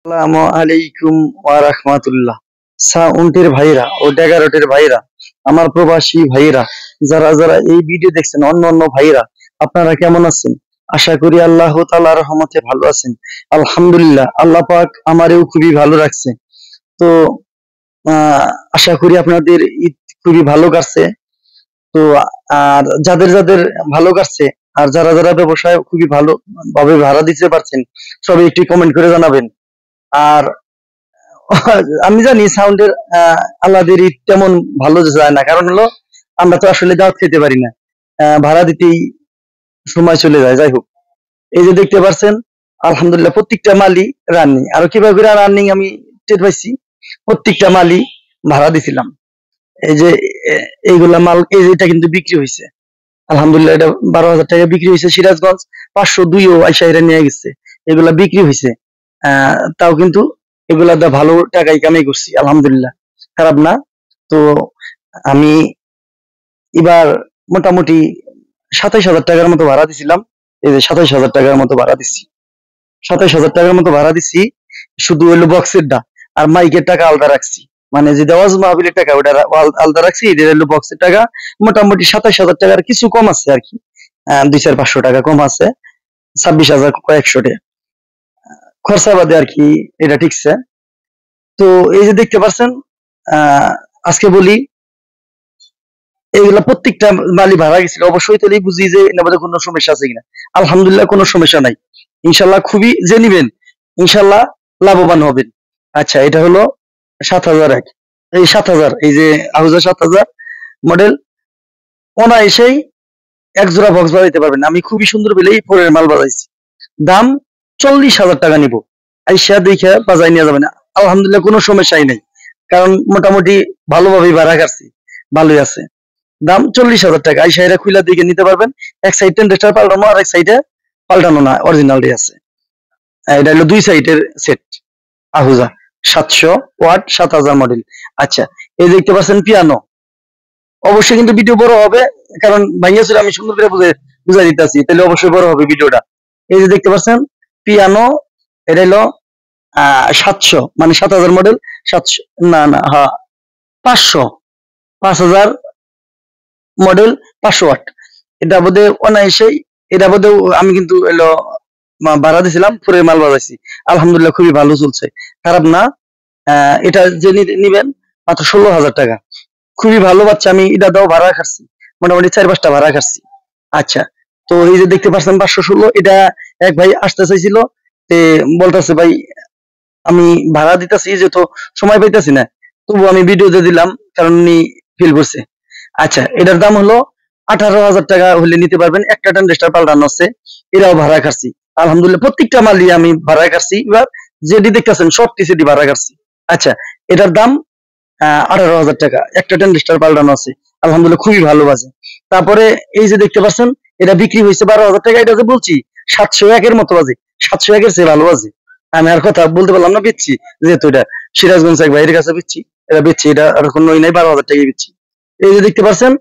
আসসালামু আলাইকুম ওয়া রাহমাতুল্লাহ। সাউন্ডের ভাইরা ও ড্যাগারটের ভাইরা, আমার প্রবাসী ভাইরা, যারা যারা এই ভিডিও দেখছেন, অন্য অন্য ভাইরা, আপনারা কেমন আছেন? আশা করি আল্লাহ তাআলার রহমতে ভালো আছেন। আলহামদুলিল্লাহ, আল্লাহ পাক আমারেও খুবই ভালো রাখছে। তো আশা করি আপনাদের ঈদ খুবই ভালো কাটছে। তো আর যাদের যাদের ভালো কাটছে, আর যারা যারা ব্যবসায় খুবই ভালো ভাবে ভাড়া দিতে পারছেন, সবাই একটি কমেন্ট করে জানাবেন। আর আমি জানি সাউন্ডের আল্লাদের ঈদ তেমন ভালো যায় না, কারণ হলো আমরা তো আসলে দাওয়াত খেতে পারি না, ভাড়া দিতেই সময় চলে যায়। যাই হোক, এই যে দেখতে পাচ্ছেন, আলহামদুলিল্লাহ প্রত্যেকটা মালই রানিং। আর কিভাবে করে রানিং আমি টের পাইছি, প্রত্যেকটা মালই ভাড়া দিছিলাম। এই যে এইগুলা মাল, এই যে এটা কিন্তু বিক্রি হয়েছে, আলহামদুলিল্লাহ এটা 12,000 টাকা বিক্রি হয়েছে। সিরাজগঞ্জ 502ও আইসা এরা নিয়ে গেছে, এগুলা বিক্রি হয়েছে। তাও কিন্তু এগুলা দা ভালো টাকাই কামাই করছি, আলহামদুলিল্লাহ, খারাপ না। তো আমি এবার মোটামুটি 27,000 টাকার মতো ভাড়া দিছিলাম। এই যে 27,000 টাকার মতো ভাড়া দিচ্ছি, 27,000 টাকার মতো ভাড়া দিচ্ছি। শুধু হইলো বক্সের ডা আর মাইকের টাকা আলাদা রাখছি, মানে যে দেওয়াজ মাহবিলের টাকা ওটা আলাদা রাখছি। এটা হলো বক্সের টাকা। মোটামুটি 27,000 টাকার কিছু কম আছে আর কি, 200-500 টাকা কম আছে, 26,000 কয়েকশো টাকা খরচা বাদে আর কি এটা ঠিকছে। তো এই যে দেখতে পাচ্ছেন, আজকে বলি এইগুলা প্রত্যেকটা মালই ভাড়া গেছিল। অবশ্যই তাহলেই বুঝি যে এর মধ্যে কোনো সমস্যা আছে কিনা। আলহামদুলিল্লাহ কোনো সমস্যা নাই, ইনশাল্লাহ। খুবই যে নিবেন ইনশাল্লাহ লাভবান হবেন। আচ্ছা, এটা হলো 7,001, এই 7,000, এই যে আহুজা 7,000 মডেল, অনায়াসেই এক জোড়া বক্স বাজাইতে পারবেন। আমি খুবই সুন্দর পেলে এই ফোরের মাল বাজাইছি। দাম 40,000 টাকা নিব, আইসা দেখে বাজাই নিয়ে যাবেন। আলহামদুলিল্লাহ কোনো সমস্যাই নেই, কারণ মোটামুটি ভালোভাবেই ভাড়া কাটছি, ভালোই আছে। দাম 40,000 টাকা, আইসা এরা খুইলা দিকে নিতে পারবেন। এক সাইড টেন্ডারটা পাল্টানো, আর এক সাইডে পাল্টানো না, অরিজিনালটি আছে। এটা হলো 2 সাইডের সেট, আহুজা 700 ওয়াট 7,000 মডেল। আচ্ছা, এই দেখতে পাচ্ছেন পিয়ানো। অবশ্যই কিন্তু ভিডিও বড় হবে, কারণ ভাইয়া ছিল, আমি সুন্দর করে বুঝাই দিতেছি, তাহলে অবশ্যই বড় হবে ভিডিওটা। এই যে দেখতে পাচ্ছেন পিয়ানো, এটা হলো 700, মানে 7,000 মডেল। 700 না না, হ্যাঁ 500, 5,000 মডেল, 500 ওয়াট। এটা বোধহয় অনায়াসেই, এটা বোধহয় আমি কিন্তু এলো ভাড়া দিছিলাম, পরে মাল বাজাইছি। আলহামদুলিল্লাহ খুবই ভালো চলছে, খারাপ না। এটা যে নিবেন মাত্র 16,000 টাকা, খুবই ভালো বাচ্চা। আমি এটা দাও ভাড়া খাচ্ছি, মোটামুটি 4-5টা ভাড়া খাচ্ছি। আচ্ছা, তো এই যে দেখতে পাচ্ছেন 516, এটা এক ভাই আসতে চাইছিল, বলতেছে ভাই আমি ভাড়া দিতেছি, যেহেতু সময় পাইতেছি না, তবু আমি ভিডিওতে দিলাম, কারণ উনি ফিল করছে। আচ্ছা, এটার দাম হলো 18,000 টাকা হলে নিতে পারবেন। একটা টেন্ডার পাল্টানো আছে, এরাও ভাড়া খাচ্ছি। আলহামদুলিল্লাহ প্রত্যেকটা মালই আমি ভাড়া খাচ্ছি। এবার যেটি দেখতেছেন সবটি সেটি ভাড়া খাচ্ছি। আচ্ছা, এটার দাম 18,000 টাকা, একটা টেন্ডার পাল্টানো আছে, আলহামদুলিল্লাহ খুবই ভালো বাজে। তারপরে এই যে দেখতে পাচ্ছেন, এটা বিক্রি হয়েছে 12,000 টাকা। এটা যে বলছি 701-এর মতো বাজে, 701-এর চেয়ে ভালো বাজে। আমি আর কথা বলতে পারলাম না, বেচছি, যেহেতু এটা সিরাজগঞ্জ এক ভাইয়ের কাছে বেচছি, এটা বেচছি, এটা আর কোনো নাই, 12,000 টাকায় বেচছি। এই যে দেখতে পাচ্ছেন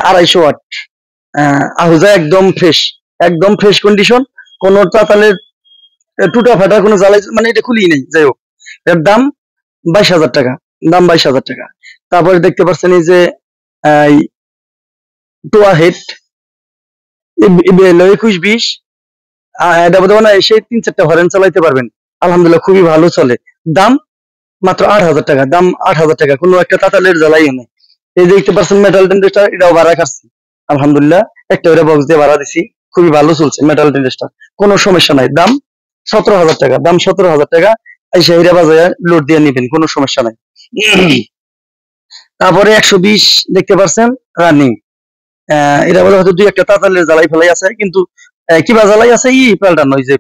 250 ওয়াট আহুজা, একদম ফ্রেশ, একদম ফ্রেশ কন্ডিশন, কোন তাতালের টুটা ফাটা কোনো জ্বালাই, মানে এটা খুলি নেই। যাই হোক, এর দাম 22,000 টাকা, দাম 22,000 টাকা। তারপরে দেখতে পাচ্ছেন এই যে টোয়া হেড 21-20, এটা বোধ হয় এসে 3-4টা হরেন চালাইতে পারবেন। আলহামদুলিল্লাহ খুবই ভালো চলে। দাম মাত্র 8,000 টাকা, দাম 8,000 টাকা, কোনো একটা তাতালের জ্বালাই নেই। এই যে দেখতে পাচ্ছেন মেটাল টেন্ডারটা, এটাও ভাড়া খাচ্ছি, আলহামদুলিল্লাহ একটা করে বক্স দিয়ে ভাড়া দিছি, খুবই ভালো চলছে মেটাল টেন্ডারটা, কোনো সমস্যা নাই। দাম 17,000 টাকা, দাম 17,000 টাকা। এই শাহিরা বাজারে লোড দিয়ে নিবেন, কোনো সমস্যা নাই। তারপরে 120 দেখতে পাচ্ছেন রানিং, এটা বলে হয়তো 2-1টা তাতালের জ্বালাই ফেলাই আছে, কিন্তু কিবা জ্বালাই আছে পাল্টানো, ওই যে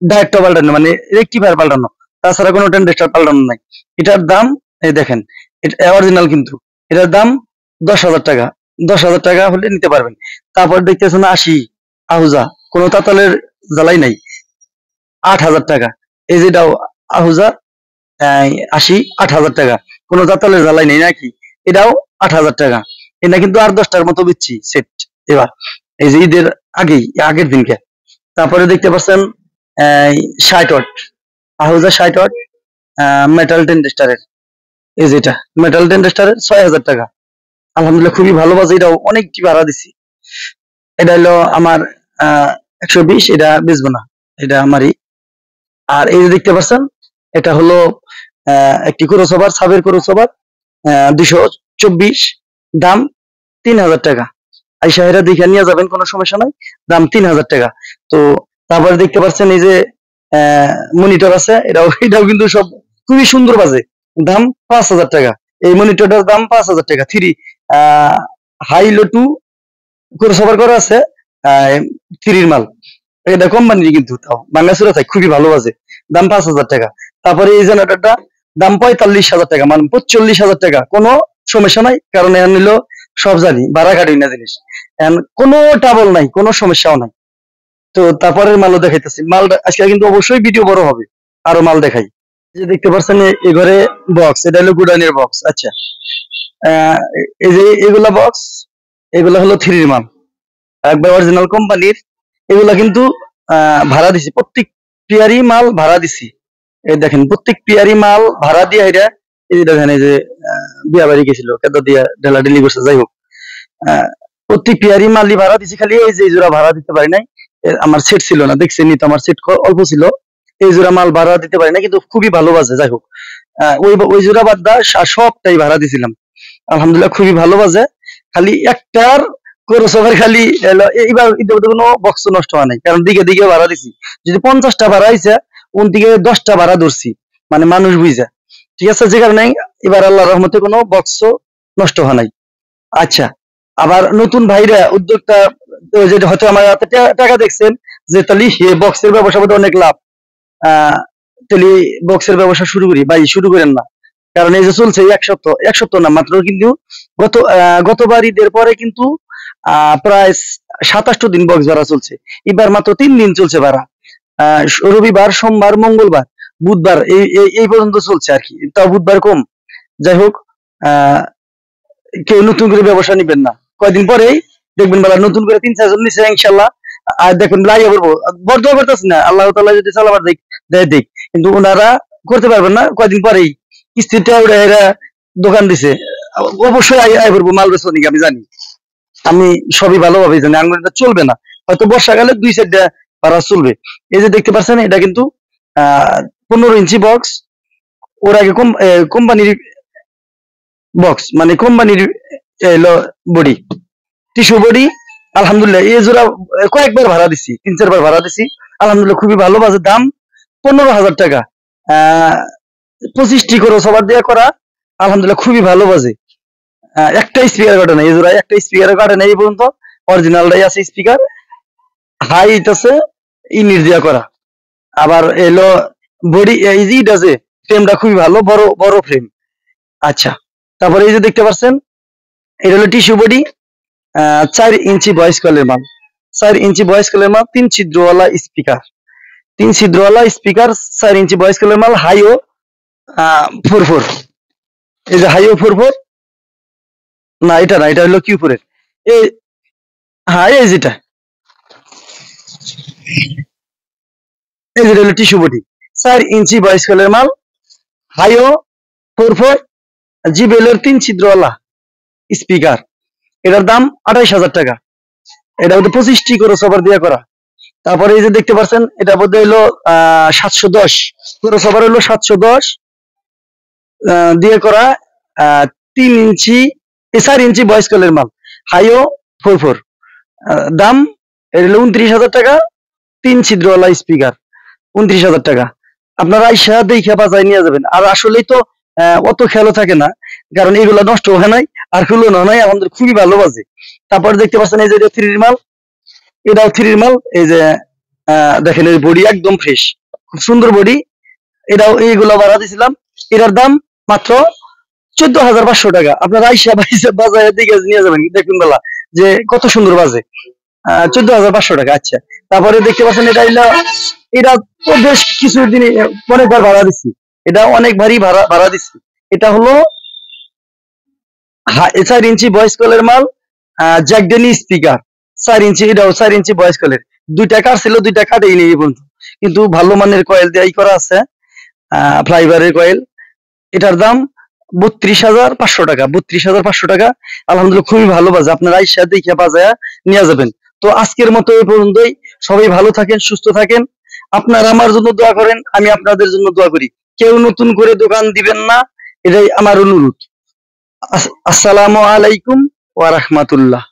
ডাইরেক্ট পাল্টানো, মানে রেক্টিফায়ার পাল্টানো, তাছাড়া কোনো টেন্ডার পাল্টানো নাই। এটার দাম দেখেন, এটা অরিজিনাল, কিন্তু এটার দাম 10,000 টাকা, 10,000 টাকা হলে নিতে পারবেন। তারপর দেখতেছেন 80 আহুজা, কোনো তাতালের জ্বালাই নাই, 8,000 টাকা। এই যেটাও আহুজা 80, 8,000 টাকা, কোনো তাতালের জ্বালাই নেই নাকি, এটাও 8,000 টাকা। এটা কিন্তু আর 10টার মতো দিচ্ছি সেট এবার, এই যে ঈদের আগের দিনকে। তারপরে দেখতে পাচ্ছেন 60 ওয়াট আহুজা 60 ওয়াট মেটাল টেন্ডেস্টারের। এই যেটা মেটাল টেন্ডেস্টারের 6000 টাকা। আলহামদুলিল্লাহ খুবই ভালো বাজে, এটাও অনেকটি ভাড়া দিছি। এটা হলো আমার 120, এটা বেচবো না, এটা আমারই। আর এই যে দেখতে পাচ্ছেন, এটা হলো একটি ক্রসওভার, সাবের ক্রসওভার 224, দাম 3000 টাকা। আইসা হেরা দেখে নিয়ে যাবেন, কোনো সমস্যা নাই, দাম 3000 টাকা। তো তারপরে দেখতে পাচ্ছেন এই যে মনিটর আছে, এটাও কিন্তু সব খুবই সুন্দর বাজে, দাম 5000 টাকা। এই মনিটরটার দাম 5000 টাকা। হাই লো টু ক্রসওভার করা আছে, থ্রির মাল। এটা কোম্পানির কিন্তু, তাও বাংলাদেশের তাই খুবই ভালো বাজে, দাম 5000 টাকা। তারপরে এই জেনারেটরটা দাম 45,000 টাকা, মানে 45,000 টাকা। কোনো সমস্যা নাই, কারণ এখন নিল সব জানি ভাড়া কাটি না জিনিস, এখন কোনো টাবল নাই, কোনো সমস্যাও নাই। তো তারপরের মালও দেখাইতেছি, মাল আজকে কিন্তু অবশ্যই ভিডিও বড় হবে, আরো মাল দেখাই। এই যে দেখতে পাচ্ছেন এই ঘরে বক্স, এটা হলো গুডানের বক্স। আচ্ছা, এই যে এগুলা বক্স, এগুলা হলো থ্রির মাল, একবার অরিজিনাল কোম্পানির। এগুলা কিন্তু ভাড়া দিছি, প্রত্যেক পিয়ারি মাল ভাড়া দিছি। এই দেখেন প্রত্যেক পিয়ারি মাল ভাড়া দিয়ে, এটা এই যে দেখেন, এই যে বিয়া বাড়ি গেছিল কেদা দিয়া ঢেলা ঢেলি করছে, যাই হোক প্রত্যেক পিয়ারি মালই ভাড়া দিছি। খালি এই যে জোড়া ভাড়া দিতে পারি নাই, আমার সেট ছিল না, দেখছেনি তো আমার সেট অল্প ছিল, এই জোড়া মাল ভাড়া দিতে পারি না, কিন্তু খুবই ভালো বাজে। যাই হোক ওই জোড়া বাদ দা সবটাই ভাড়া দিছিলাম, আলহামদুলিল্লাহ খুবই ভালো বাজে। খালি একটার ক্রসওভার খালি এইবার কোনো বক্স নষ্ট হয় নাই, কারণ দিকে দিকে ভাড়া দিছি। যদি 50টা ভাড়া হয়েছে, উন দিকে 10টা ভাড়া ধরছি, মানে মানুষ বুঝা, ঠিক আছে, যে কারণে এবার আল্লাহ রহমতে কোনো বক্স নষ্ট হয় নাই। আচ্ছা, আবার নতুন ভাইরা উদ্যোক্তা, যেটা হয়তো আমার হাতে টাকা দেখছেন, যে তাহলে বক্সের ব্যবসা বোধ অনেক লাভ, তাহলে বক্সের ব্যবসা শুরু করি, ভাই শুরু করেন না। কারণ এই যে চলছে এক সপ্তাহ না মাত্র, কিন্তু গতবার ঈদের পরে কিন্তু প্রায় 27 দিন বক্স ভাড়া চলছে। এবার মাত্র 3 দিন চলছে ভাড়া, রবিবার, সোমবার, মঙ্গলবার, বুধবার, এই পর্যন্ত চলছে আর কি, তাও বুধবার কম। যাই হোক, কেউ নতুন করে ব্যবসা নিবেন না, কয়দিন পরেই দেখবেন বেলা নতুন করে 3-4 জন নিচ্ছে ইনশাল্লাহ। আর দেখুন লাইয়া করবো, বর্ধমান করতেছি না, আল্লাহ তাআলা যদি চালাবার দেখ, কিন্তু ওনারা করতে পারবেন না, কয়দিন পরেই কিস্তিটা উড়ে এরা দোকান দিছে, অবশ্যই আয় করবো মাল বেচবো নাকি, আমি জানি, আমি সবই ভালোভাবে জানি, আঙুল চলবে না, হয়তো বর্ষাকালে 2 সাইডটা ভাড়া চলবে। এই যে দেখতে পাচ্ছেন, এটা কিন্তু 15 ইঞ্চি বক্স, ওর আগে কোম্পানির বক্স, মানে কোম্পানির বডি, টিস্যু বডি। আলহামদুলিল্লাহ এই জোড়া কয়েকবার ভাড়া দিছি, 3-4 বার ভাড়া দিছি, আলহামদুলিল্লাহ খুবই ভালো বাজে, দাম 15,000 টাকা। 25টি করে সবার দিয়ে করা, আলহামদুলিল্লাহ খুবই ভালো বাজে। একটা স্পিকার কাটে না এই জোড়া, একটা স্পিকার কাটে না এই পর্যন্ত, অরিজিনালটাই আছে স্পিকার, হাইট আছে, ইনির দিয়া করা। আবার এলো বডি, এই যে এটা আছে, ফ্রেমটা খুবই ভালো, বড় বড় ফ্রেম। আচ্ছা, তারপরে এই যে দেখতে পাচ্ছেন, এটা হলো টিস্যু বডি, 4 ইঞ্চি ভয়েস কলের মাল, 4 ইঞ্চি ভয়েস কলের মাল, 3 ছিদ্রওয়ালা স্পিকার, 3 ছিদ্রওয়ালা স্পিকার, 4 ইঞ্চি ভয়েস কলের মাল, হাইও 4-4। এই যে হাইও 4-4, না এটা না, এটা হলো Q4 এর। এই, হ্যাঁ এই যেটা, এই যেটা হলো টিস্যু বডি, 4 ইঞ্চি ভয়েস কলের মাল, হাইও 4-4, জিবেলের 3 ছিদ্রওয়ালা স্পিকার। এটার দাম 28,000 টাকা। এটা হচ্ছে 25টি করে সবার দিয়ে করা। তারপরে এই যে দেখতে পাচ্ছেন, এটা বোধ হলো 710 করে সবার, হলো 710 দিয়ে করা, 3 ইঞ্চি, 4 ইঞ্চি ভয়েস কলের মাল, হাইও 4-4, দাম এটা হলো 29,000 টাকা। 3 ছিদ্রওয়ালা স্পিকার, 29,000 টাকা। আপনারা আইসা দেখে বাজায় নিয়ে যাবেন। আর আসলেই তো অত খেয়ালও থাকে না, কারণ এগুলা নষ্ট হয় নাই, আর খুলনো নাই, আমাদের খুবই ভালো বাজে। তারপরে দেখতে পাচ্ছেন এই যে এটা থ্রির মাল, এটাও থ্রির মাল। এই যে দেখেন, এই বডি একদম ফ্রেশ, খুব সুন্দর বডি। এটাও এইগুলো ভাড়া দিছিলাম, এটার দাম মাত্র 14,500 টাকা। আপনারা আইসা বাজারে দিকে নিয়ে যাবেন, দেখবেন বেলা যে কত সুন্দর বাজে, 14,500 টাকা। আচ্ছা, তারপরে দেখতে পাচ্ছেন এটা এটা তো বেশ কিছুদিন, অনেকবার ভাড়া দিচ্ছি, এটা অনেকবারই ভাড়া দিচ্ছি। এটা হলো 4 ইঞ্চি ভয়েস কলের মাল, জ্যাক ডেনি স্পিকার, 4 ইঞ্চি, এটাও 4 ইঞ্চি ভয়েস কলের। 2টা কাট ছিল, 2টা কাটেই নেই বন্ধু, কিন্তু ভালো মানের কয়েল দিয়ে করা আছে। ফাইবারের কয়েল, এটার দাম 32,500 টাকা। 32,500 টাকা। আলহামদুলিল্লাহ খুবই ভালো বাজে, আপনারা আইসা দেখে বাজায়া নিয়ে যাবেন। তো আজকের মতো এই পর্যন্তই। সবাই ভালো থাকেন, সুস্থ থাকেন। আপনারা আমার জন্য দোয়া করেন, আমি আপনাদের জন্য দোয়া করি। কেউ নতুন করে দোকান দিবেন না, এটাই আমার অনুরোধ। আসসালামু আলাইকুম ওয়া রাহমাতুল্লাহ।